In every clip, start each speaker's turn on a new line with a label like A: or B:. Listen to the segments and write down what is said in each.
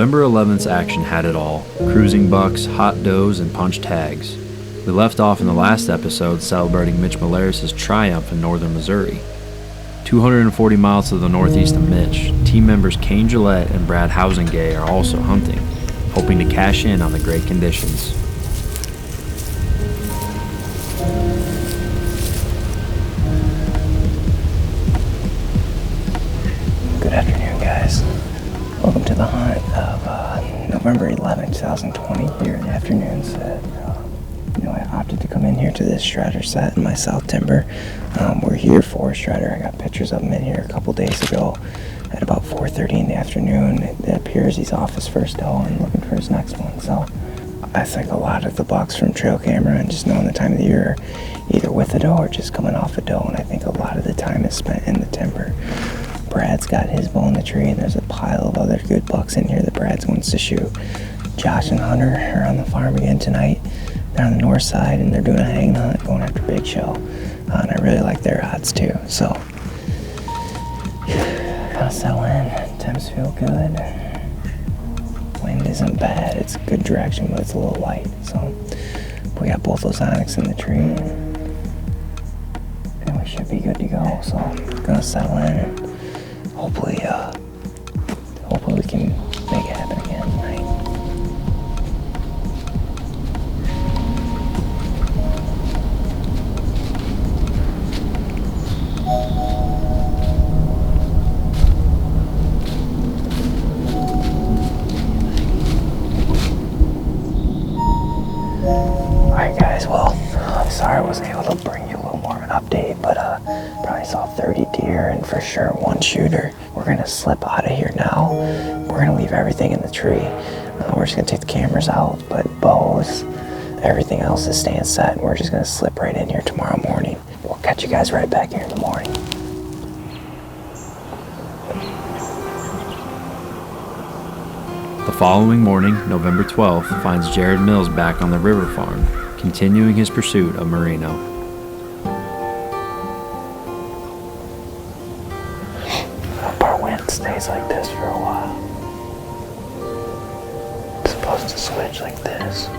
A: November 11th's action had it all: cruising bucks, hot does, and punch tags. We left off in the last episode celebrating Mitch Malaris' triumph in northern Missouri. 240 miles to the northeast of Mitch, team members Kane Gillette and Brad Huizenga are also hunting, hoping to cash in on the great conditions.
B: Good afternoon, guys. Welcome to the hunt of November 11th, 2020 here in the afternoons. I opted to come in here to this strider set in my South Timber. We're here for a strider. I got pictures of him in here a couple days ago at about 4:30 in the afternoon. It appears he's off his first doe and looking for his next one. So I think a lot of the bucks from trail camera and just knowing the time of the year are either with a doe or just coming off a doe, and I think a lot of the time is spent in the timber. Brad's got his bow in the tree, and there's a pile of other good bucks in here that Brad's wants to shoot. Josh and Hunter are on the farm again tonight. They're on the north side, and they're doing a hang hunt, going after big shell. And I really like their odds too. So, gotta settle in. Temps feel good. Wind isn't bad. It's a good direction, but it's a little light. So, we got both those onyx in the tree, and we should be good to go. So, gonna settle in, and hopefully we can make it happen again tonight. Alright guys, well, I'm sorry I wasn't able to bring you a little more of an update, but probably saw 30 deer and for sure one shooter. We're gonna slip out of here now. We're gonna leave everything in the tree. We're just gonna take the cameras out, but bows, everything else is staying set, and we're just gonna slip right in here tomorrow morning. We'll catch you guys right back here in the morning.
A: The following morning, November 12th, finds Jared Mills back on the river farm, continuing his pursuit of Merino.
B: I hope our wind stays like this for a while. It's supposed to switch like this.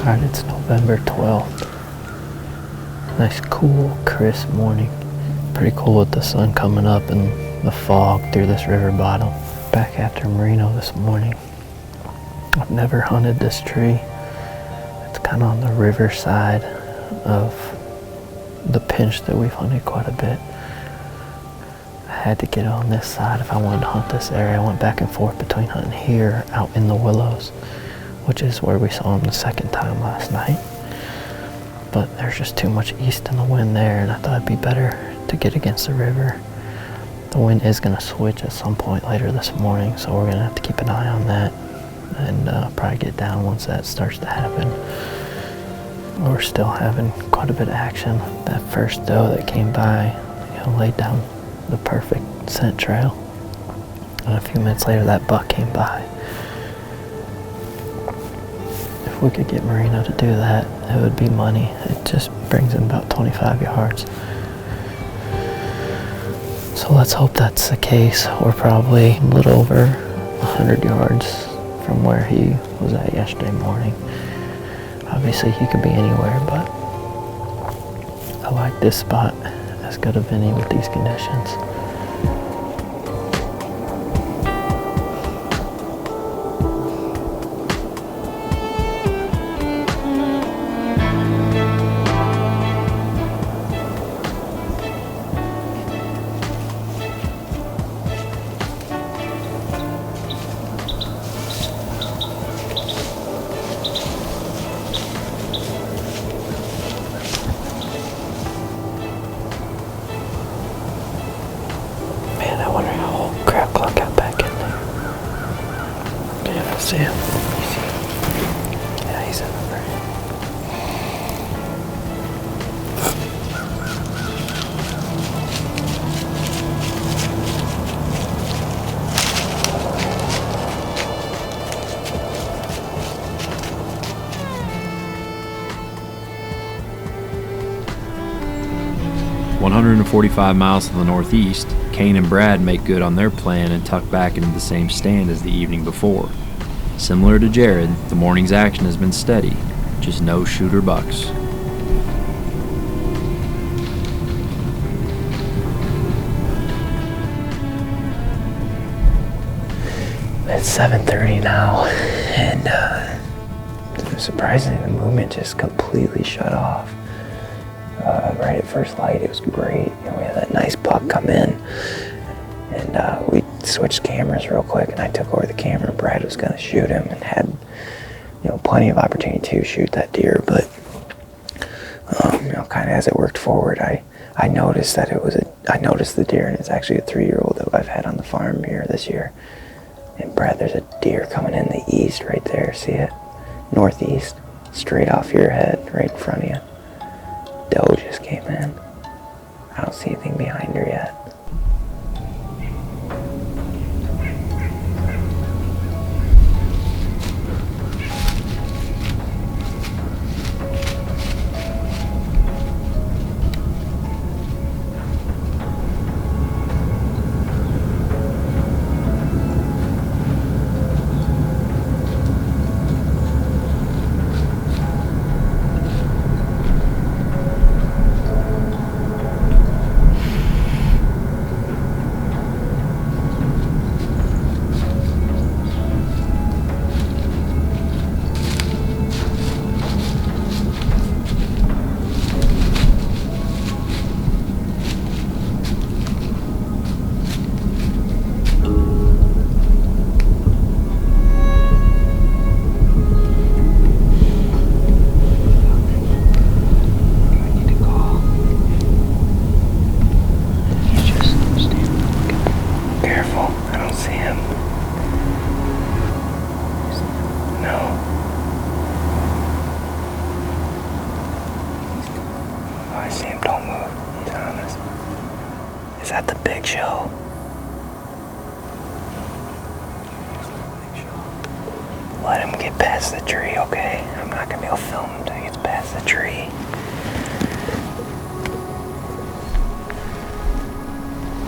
B: Alright, it's November 12th. Nice, cool, crisp morning. Pretty cool with the sun coming up and the fog through this river bottom. Back after Merino this morning. I've never hunted this tree. It's kind of on the river side of the pinch that we've hunted quite a bit. I had to get on this side if I wanted to hunt this area. I went back and forth between hunting here out in the willows, which is where we saw him the second time last night. But there's just too much east in the wind there, and I thought it'd be better to get against the river. The wind is gonna switch at some point later this morning, so we're gonna have to keep an eye on that and probably get down once that starts to happen. We're still having quite a bit of action. That first doe that came by, laid down the perfect scent trail. And a few minutes later, that buck came by. If we could get Merino to do that, it would be money. It just brings him about 25 yards. So let's hope that's the case. We're probably a little over 100 yards from where he was at yesterday morning. Obviously he could be anywhere, but I like this spot as good of any with these conditions. see him. You see him? Yeah, he's in the frame.
A: 145 miles to the northeast, Kane and Brad make good on their plan and tuck back into the same stand as the evening before. Similar to Jared, the morning's action has been steady, just no shooter bucks.
B: It's 7:30 now, and surprisingly, the movement just completely shut off. Right at first light, it was great. You know, we had that nice buck come in, and we switched cameras real quick, and I took over the camera. Brad was going to shoot him and had, you know, plenty of opportunity to shoot that deer, but you know, kind of as it worked forward, I noticed that I noticed the deer, and it's actually a 3-year-old that I've had on the farm here this year. And Brad, there's a deer coming in the east right there. See it? Northeast, straight off your head, right in front of you. Doe just came in. I don't see anything behind her yet. At the big show. Let him get past the tree, okay? I'm not gonna be able to film him until he gets past the tree.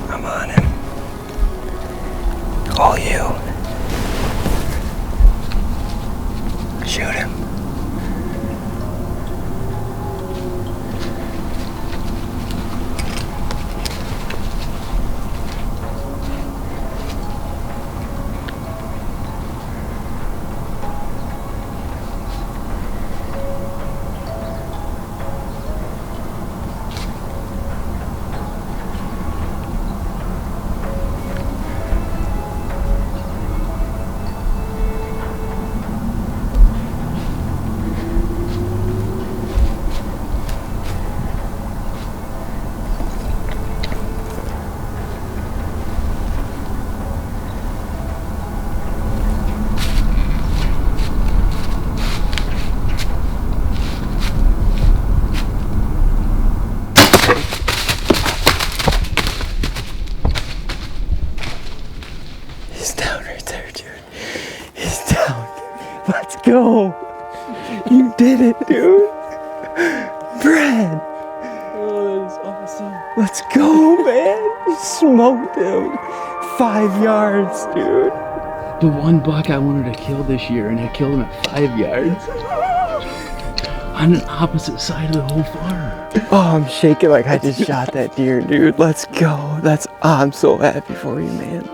B: I'm on him. Call you. Shoot him. Let's go. You did it, dude. Brad.
C: Oh, that is awesome.
B: Let's go, man. You smoked him. 5 yards, dude.
C: The one buck I wanted to kill this year, and I killed him at 5 yards. On the opposite side of the whole farm.
B: Oh, I'm shaking like I just shot that deer, dude. Let's go. I'm so happy for you, man.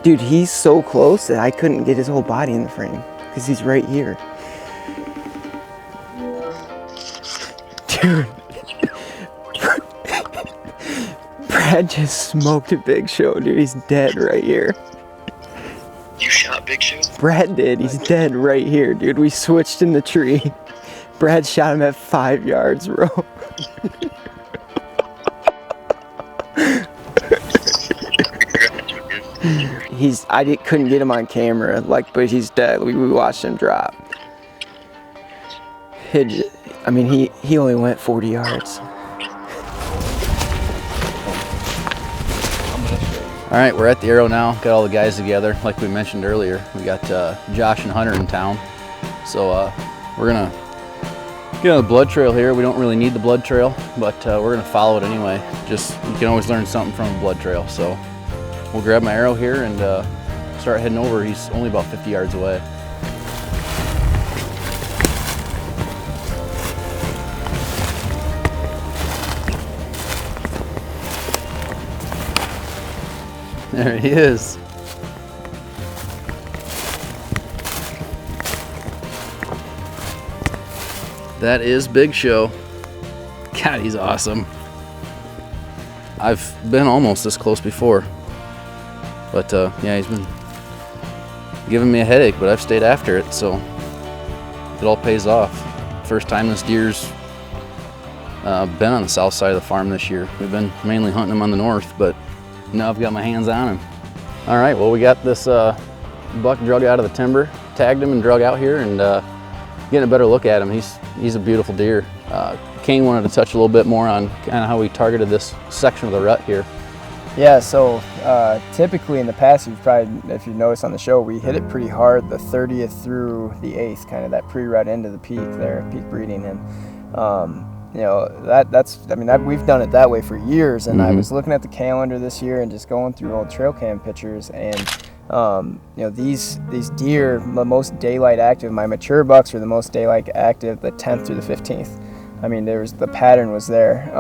B: Dude, he's so close that I couldn't get his whole body in the frame because he's right here. Dude. Brad just smoked a Big Show, dude. He's dead right here.
D: You shot Big Show?
B: Brad did. He's dead right here, dude. We switched in the tree. Brad shot him at 5 yards, bro.
E: couldn't get him on camera, but he's dead. We watched him drop. I mean, he only went 40 yards.
C: All right, we're at the arrow now. Got all the guys together. Like we mentioned earlier, we got Josh and Hunter in town. So we're gonna get on the blood trail here. We don't really need the blood trail, but we're gonna follow it anyway. Just, you can always learn something from a blood trail. So we'll grab my arrow here and start heading over. He's only about 50 yards away. There he is. That is Big Show. God, he's awesome. I've been almost this close before. But yeah, he's been giving me a headache, but I've stayed after it, so it all pays off. First time this deer's been on the south side of the farm this year. We've been mainly hunting him on the north, but now I've got my hands on him. All right, well, we got this buck drug out of the timber, tagged him and drug out here, and getting a better look at him. He's a beautiful deer. Kane wanted to touch a little bit more on kind of how we targeted this section of the rut here.
E: Yeah, so typically in the past, if you've noticed on the show, we hit it pretty hard the 30th through the 8th, kind of that pre-rut into the peak there, peak breeding. And you know, we've done it that way for years. And I was looking at the calendar this year and just going through old trail cam pictures, and you know, these deer, the most daylight active, my mature bucks are the most daylight active the 10th through the 15th. I mean, the pattern was there.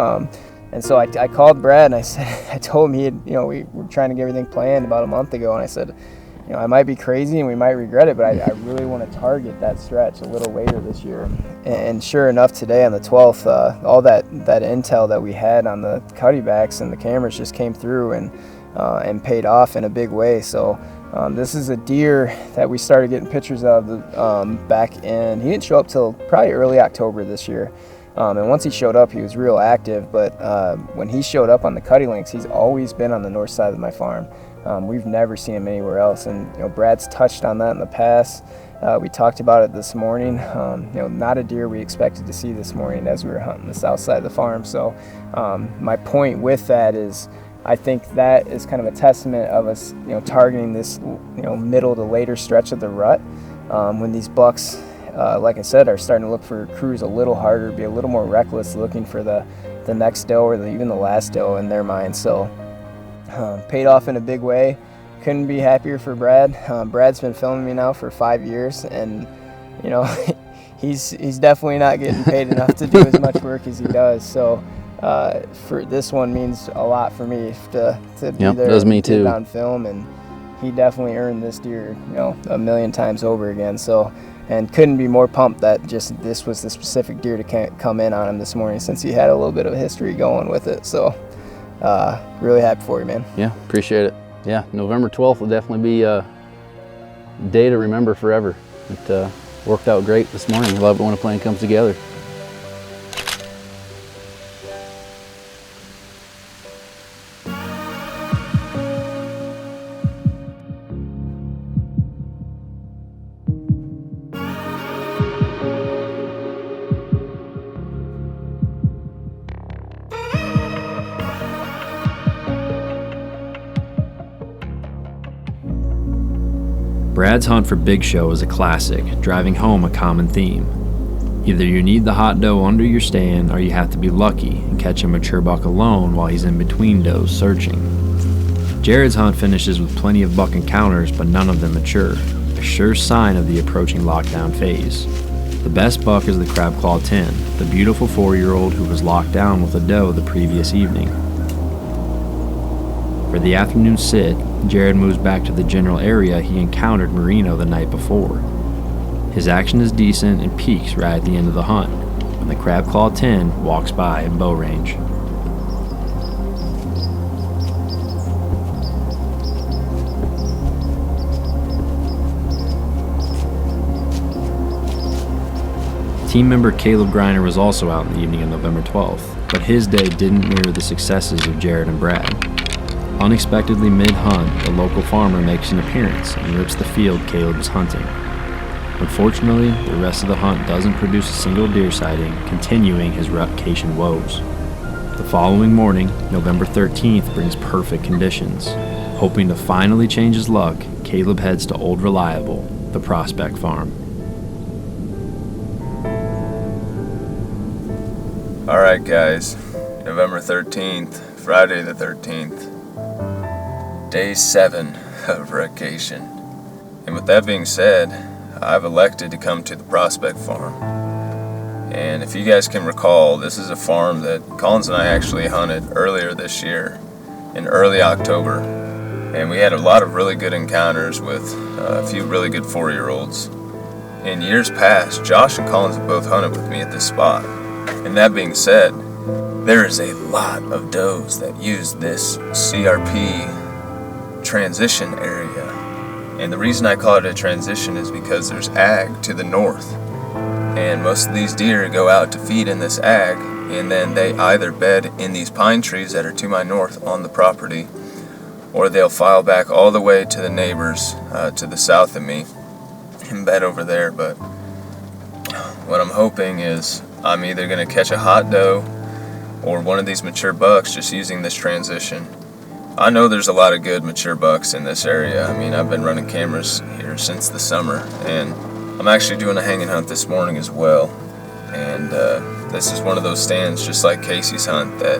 E: And so I called Brad and I told him we were trying to get everything planned about a month ago, and I said, you know, I might be crazy and we might regret it, but I really want to target that stretch a little later this year. And sure enough, today on the 12th, all that intel that we had on the cuttybacks and the cameras just came through and paid off in a big way. So this is a deer that we started getting pictures of back in, he didn't show up till probably early October this year. And once he showed up, he was real active, but when he showed up on the cutty links, he's always been on the north side of my farm. We've never seen him anywhere else, and you know, Brad's touched on that in the past. We talked about it this morning. You know, not a deer we expected to see this morning as we were hunting the south side of the farm. So my point with that is, I think that is kind of a testament of us, you know, targeting this, you know, middle to later stretch of the rut, when these bucks, like I said, are starting to look for crews a little harder, be a little more reckless, looking for the next doe or even the last doe in their mind. So paid off in a big way. Couldn't be happier for Brad. Brad's been filming me now for 5 years, and you know, he's definitely not getting paid enough to do as much work as he does. So for this one means a lot for me to be there.
C: Does me too.
E: On film, and he definitely earned this deer, you know, a million times over again. So, and couldn't be more pumped that just this was the specific deer to come in on him this morning, since he had a little bit of a history going with it. So really happy for you, man.
C: Yeah, appreciate it. Yeah, November 12th will definitely be a day to remember forever. It worked out great this morning. I love it when a plan comes together.
A: Brad's hunt for Big Show is a classic, driving home a common theme. Either you need the hot doe under your stand, or you have to be lucky and catch a mature buck alone while he's in between does searching. Jared's hunt finishes with plenty of buck encounters, but none of them mature, a sure sign of the approaching lockdown phase. The best buck is the Crab Claw 10, the beautiful 4-year-old who was locked down with a doe the previous evening. For the afternoon sit, Jared moves back to the general area he encountered Merino the night before. His action is decent and peaks right at the end of the hunt, when the Crab Claw 10 walks by in bow range. Team member Kaleb Greiner was also out in the evening of November 12th, but his day didn't mirror the successes of Jared and Brad. Unexpectedly mid-hunt, the local farmer makes an appearance and rips the field Kaleb is hunting. Unfortunately, the rest of the hunt doesn't produce a single deer sighting, continuing his rutcation woes. The following morning, November 13th, brings perfect conditions. Hoping to finally change his luck, Kaleb heads to Old Reliable, the Prospect Farm.
F: Alright guys, November 13th, Friday the 13th, day 7 of vacation. And with that being said, I've elected to come to the Prospect Farm. And if you guys can recall, this is a farm that Collins and I actually hunted earlier this year, in early October. And we had a lot of really good encounters with a few really good 4-year-olds. In years past, Josh and Collins have both hunted with me at this spot. And that being said, there is a lot of does that use this CRP transition area. And the reason I call it a transition is because there's ag to the north. And most of these deer go out to feed in this ag, and then they either bed in these pine trees that are to my north on the property, or they'll file back all the way to the neighbors to the south of me and bed over there. But what I'm hoping is I'm either going to catch a hot doe or one of these mature bucks just using this transition. I know there's a lot of good mature bucks in this area. I mean, I've been running cameras here since the summer, and I'm actually doing a hanging hunt this morning as well. And this is one of those stands just like Casey's hunt that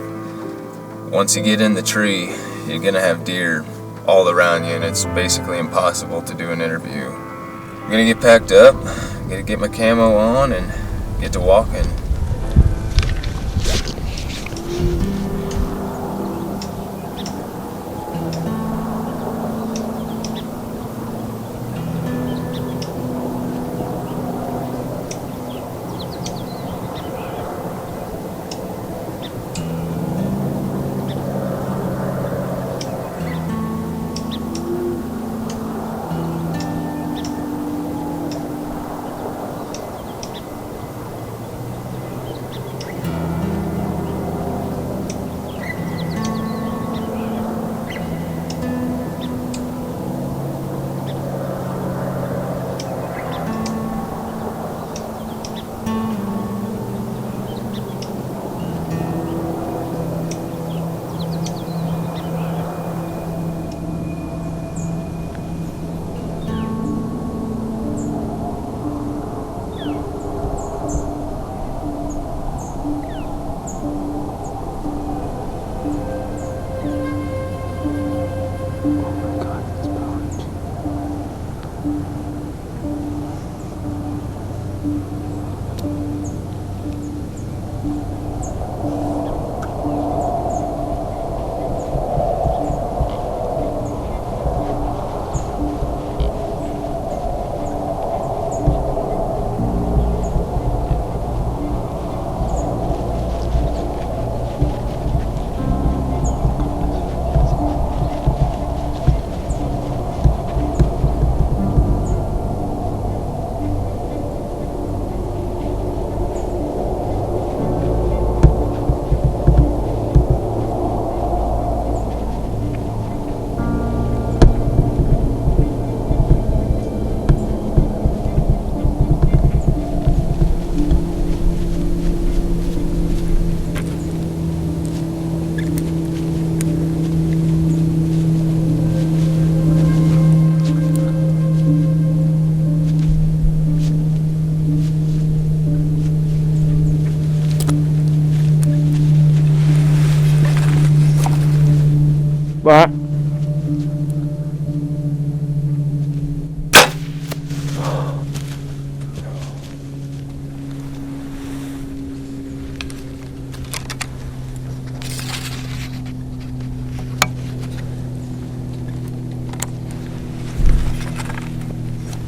F: once you get in the tree, you're going to have deer all around you, and it's basically impossible to do an interview. I'm going to get packed up, I'm going to get my camo on, and get to walking.
B: What?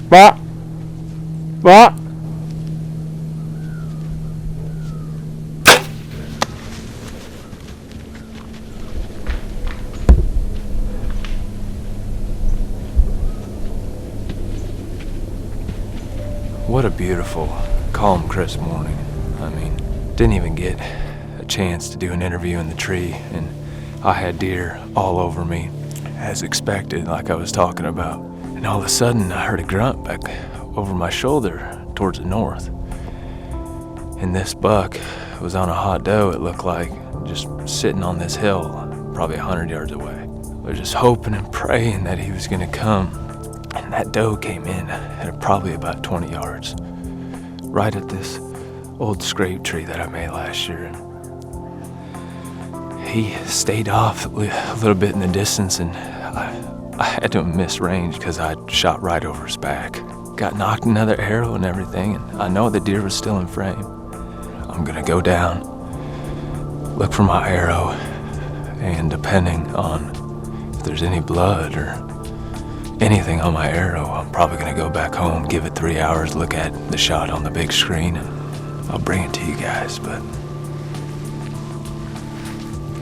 B: What? What?
G: What a beautiful, calm, crisp morning. I mean, didn't even get a chance to do an interview in the tree, and I had deer all over me, as expected, like I was talking about. And all of a sudden, I heard a grunt back over my shoulder towards the north. And this buck was on a hot doe, it looked like, just sitting on this hill, probably 100 yards away. I was just hoping and praying that he was gonna come. And that doe came in at probably about 20 yards, right at this old scrape tree that I made last year. And he stayed off a little bit in the distance, and I had to miss range because I shot right over his back. Got knocked another arrow and everything, and I know the deer was still in frame. I'm gonna go down, look for my arrow, and depending on if there's any blood or anything on my arrow, I'm probably gonna go back home, give it 3 hours, look at the shot on the big screen, and I'll bring it to you guys, but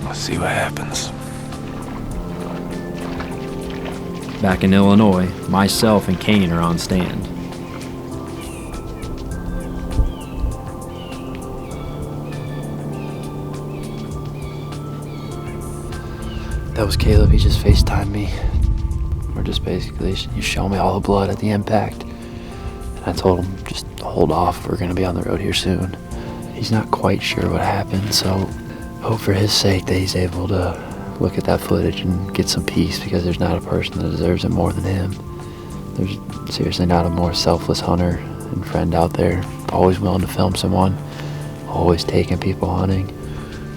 G: we'll see what happens.
A: Back in Illinois, myself and Kane are on stand.
B: That was Kaleb. He just FaceTimed me. We're just basically, you show me all the blood at the impact. And I told him, just hold off. We're going to be on the road here soon. He's not quite sure what happened, so hope for his sake that he's able to look at that footage and get some peace, because there's not a person that deserves it more than him. There's seriously not a more selfless hunter and friend out there. Always willing to film someone. Always taking people hunting.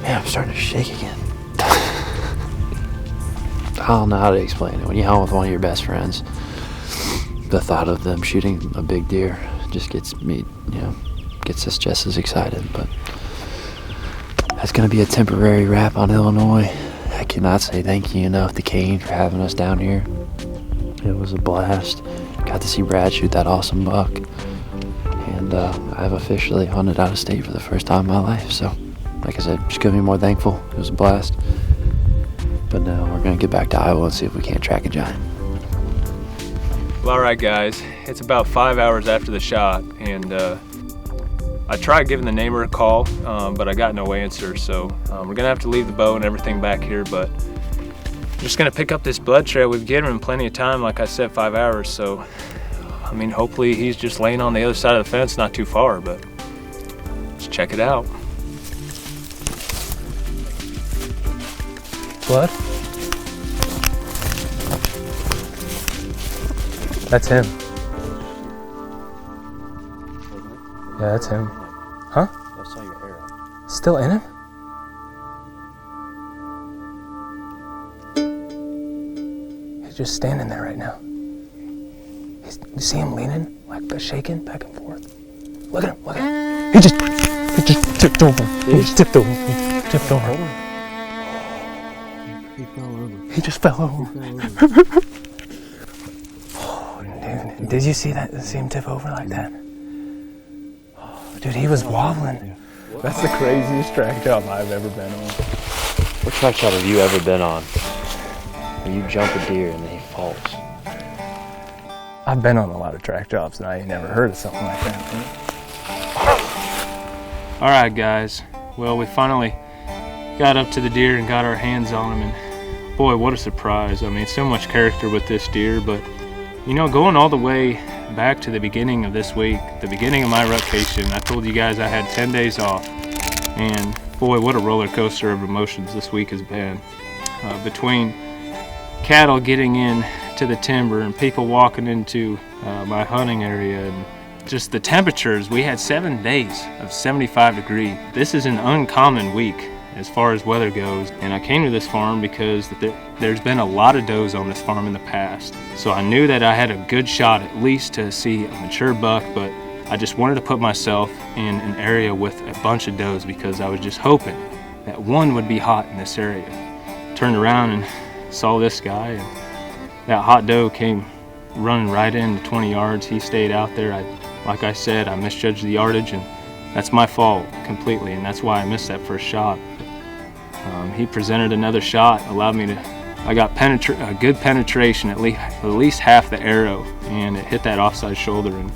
B: Man, I'm starting to shake again. I don't know how to explain it. When you hunt with one of your best friends, the thought of them shooting a big deer just gets me, gets us just as excited. But that's going to be a temporary wrap on Illinois. I cannot say thank you enough to Kane for having us down here. It was a blast. Got to see Brad shoot that awesome buck. And I've officially hunted out of state for the first time in my life. So, like I said, just couldn't be more thankful. It was a blast. But now we're going to get back to Iowa and see if we can't track a giant.
H: Well, all right, guys. It's about 5 hours after the shot, and I tried giving the neighbor a call, but I got no answer. So we're going to have to leave the bow and everything back here, but I'm just going to pick up this blood trail. We've given him plenty of time, like I said, 5 hours. So, I mean, hopefully he's just laying on the other side of the fence, not too far, but let's check it out. Blood? That's him. Yeah, that's him. Huh?
B: I saw your arrow.
H: Still in him? He's just standing there right now. You see him leaning, like shaking back and forth. Look at him, look at him. He just tipped over. He just tipped over. He tipped over.
B: He fell over.
H: He just fell over. Oh, dude, did you see that? See him tip over like that? Oh, dude, he was wobbling. That's the craziest track job I've ever been on.
B: What track shot have you ever been on where you jump a deer and then he falls?
H: I've been on a lot of track jobs and I ain't never heard of something like that. All right, guys. Well, we finally got up to the deer and got our hands on him, and boy, what a surprise. I mean, so much character with this deer, but going all the way back to the beginning of this week, the beginning of my rotation, I told you guys I had 10 days off, and boy, what a roller coaster of emotions this week has been. Between cattle getting in to the timber and people walking into my hunting area, and just the temperatures, we had 7 days of 75 degrees. This is an uncommon week as far as weather goes, and I came to this farm because there's been a lot of does on this farm in the past, so I knew that I had a good shot at least to see a mature buck, but I just wanted to put myself in an area with a bunch of does because I was just hoping that one would be hot in this area. Turned around and saw this guy, and that hot doe came running right into 20 yards. He stayed out there. Like I said, I misjudged the yardage, and that's my fault completely, and that's why I missed that first shot. He presented another shot, allowed me to, I got a good penetration, at least half the arrow, and it hit that offside shoulder, and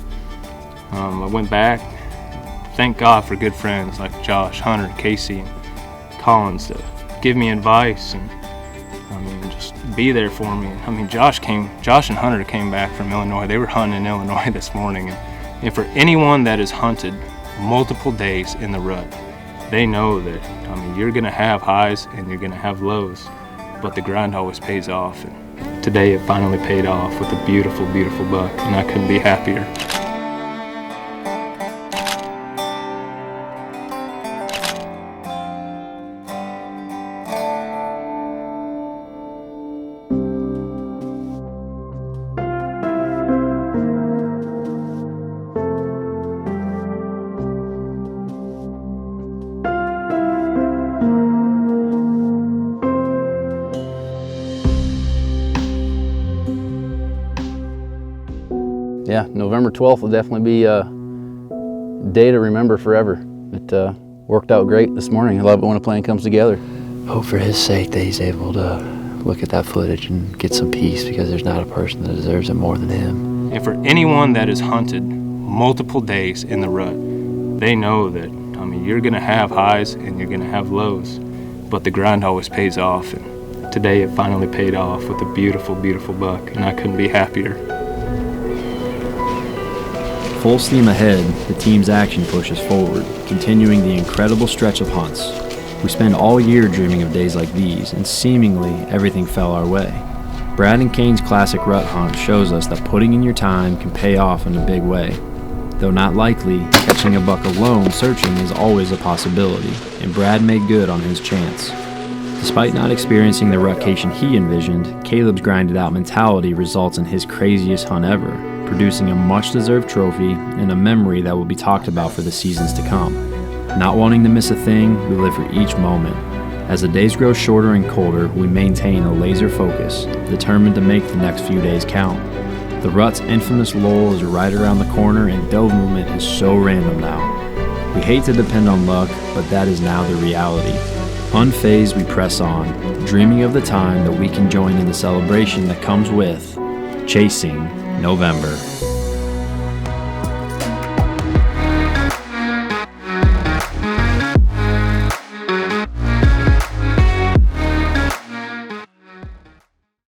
H: I went back. Thank God for good friends like Josh, Hunter, Casey, and Collins to give me advice and be there for me. I mean, Josh and Hunter came back from Illinois. They were hunting in Illinois this morning. And for anyone that has hunted multiple days in the rut, they know that, I mean, you're going to have highs and you're going to have lows, but the grind always pays off. And today it finally paid off with a beautiful, beautiful buck, and I couldn't be happier.
C: Yeah, November 12th will definitely be a day to remember forever. It worked out great this morning. I love it when a plan comes together.
B: Hope for his sake that he's able to look at that footage and get some peace, because there's not a person that deserves it more than him.
H: And for anyone that has hunted multiple days in the rut, they know that, I mean, you're going to have highs and you're going to have lows, but the grind always pays off. And today it finally paid off with a beautiful, beautiful buck, and I couldn't be happier.
A: Full steam ahead, the team's action pushes forward, continuing the incredible stretch of hunts. We spend all year dreaming of days like these, and seemingly everything fell our way. Brad and Kane's classic rut hunt shows us that putting in your time can pay off in a big way. Though not likely, catching a buck alone searching is always a possibility, and Brad made good on his chance. Despite not experiencing the rutcation he envisioned, Kaleb's grinded out mentality results in his craziest hunt ever, producing a much-deserved trophy and a memory that will be talked about for the seasons to come. Not wanting to miss a thing, we live for each moment. As the days grow shorter and colder, we maintain a laser focus, determined to make the next few days count. The rut's infamous lull is right around the corner, and doe movement is so random now. We hate to depend on luck, but that is now the reality. Unfazed, we press on, dreaming of the time that we can join in the celebration that comes with chasing November.